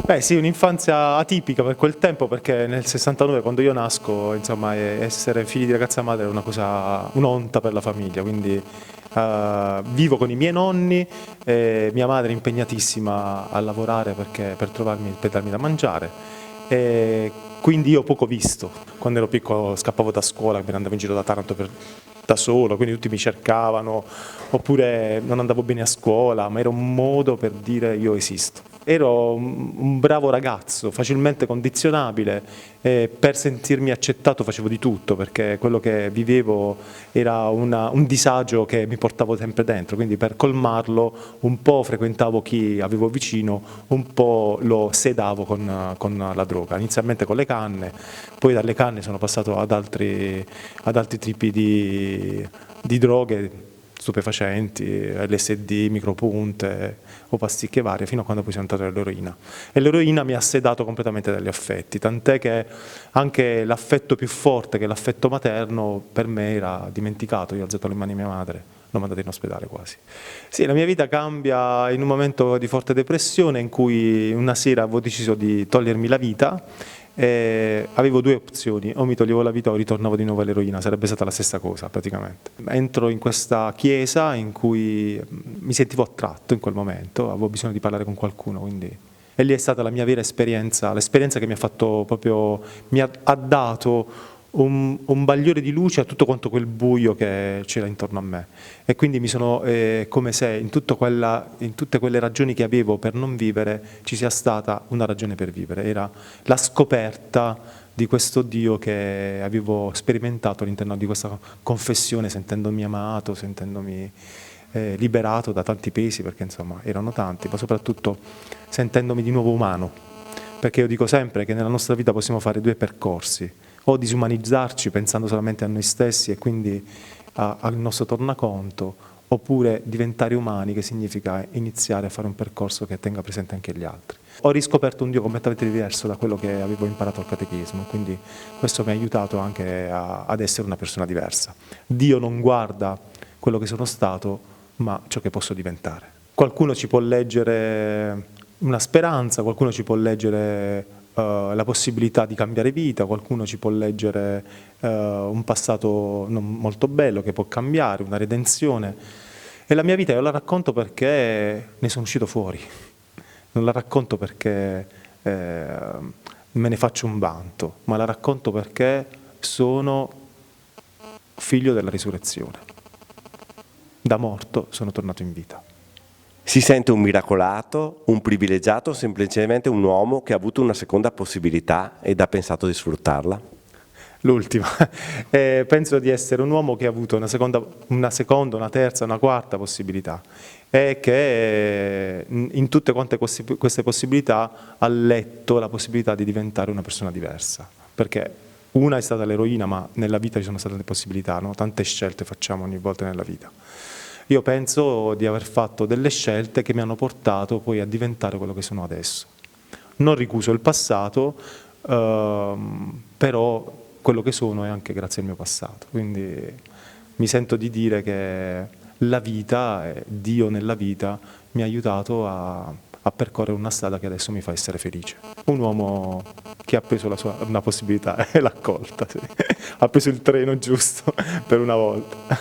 Beh sì, un'infanzia atipica per quel tempo, perché nel 69 quando io nasco, insomma, essere figli di ragazza madre è una cosa, un'onta per la famiglia, quindi vivo con i miei nonni, mia madre è impegnatissima a lavorare per darmi da mangiare, e quindi io ho poco visto. Quando ero piccolo scappavo da scuola, me ne andavo in giro da Taranto da solo, quindi tutti mi cercavano, oppure non andavo bene a scuola, ma era un modo per dire io esisto. Ero un bravo ragazzo, facilmente condizionabile, e per sentirmi accettato facevo di tutto, perché quello che vivevo era un disagio che mi portavo sempre dentro, quindi per colmarlo un po' frequentavo chi avevo vicino, un po' lo sedavo con la droga, inizialmente con le canne, poi dalle canne sono passato ad altri tipi di droghe, stupefacenti, LSD, micropunte o pasticche varie, fino a quando poi sono entrato nell'eroina. E l'eroina mi ha sedato completamente dagli affetti, tant'è che anche l'affetto più forte, che è l'affetto materno, per me era dimenticato. Io ho alzato le mani a mia madre, l'ho mandata in ospedale quasi. Sì, la mia vita cambia in un momento di forte depressione, in cui una sera avevo deciso di togliermi la vita. Avevo due opzioni: o mi toglievo la vita o ritornavo di nuovo all'eroina, sarebbe stata la stessa cosa praticamente. Entro in questa chiesa in cui mi sentivo attratto in quel momento, avevo bisogno di parlare con qualcuno, quindi. E lì è stata la mia vera esperienza, l'esperienza che mi ha fatto proprio, ha dato un bagliore di luce a tutto quanto quel buio che c'era intorno a me. E quindi mi sono, come se in tutte quelle ragioni che avevo per non vivere ci sia stata una ragione per vivere. Era la scoperta di questo Dio che avevo sperimentato all'interno di questa confessione, sentendomi amato, sentendomi liberato da tanti pesi, perché insomma erano tanti, ma soprattutto sentendomi di nuovo umano, perché io dico sempre che nella nostra vita possiamo fare due percorsi: o disumanizzarci pensando solamente a noi stessi e quindi al nostro tornaconto, oppure diventare umani, che significa iniziare a fare un percorso che tenga presente anche gli altri. Ho riscoperto un Dio completamente diverso da quello che avevo imparato al catechismo, quindi questo mi ha aiutato anche ad essere una persona diversa. Dio non guarda quello che sono stato, ma ciò che posso diventare. Qualcuno ci può leggere una speranza, qualcuno ci può leggere la possibilità di cambiare vita, qualcuno ci può leggere un passato non molto bello che può cambiare, una redenzione. E la mia vita io la racconto perché ne sono uscito fuori, non la racconto perché me ne faccio un vanto, ma la racconto perché sono figlio della risurrezione. Da morto sono tornato in vita. Si sente un miracolato, un privilegiato o semplicemente un uomo che ha avuto una seconda possibilità ed ha pensato di sfruttarla? L'ultima. Penso di essere un uomo che ha avuto una seconda, una terza, una quarta possibilità, e che in tutte quante queste possibilità ha letto la possibilità di diventare una persona diversa. Perché una è stata l'eroina, ma nella vita ci sono state le possibilità, no? Tante scelte facciamo ogni volta nella vita. Io penso di aver fatto delle scelte che mi hanno portato poi a diventare quello che sono adesso. Non ricuso il passato, però quello che sono è anche grazie al mio passato. Quindi mi sento di dire che la vita, Dio nella vita, mi ha aiutato a percorrere una strada che adesso mi fa essere felice. Un uomo che ha preso una possibilità e l'ha colta, sì. Ha preso il treno giusto per una volta.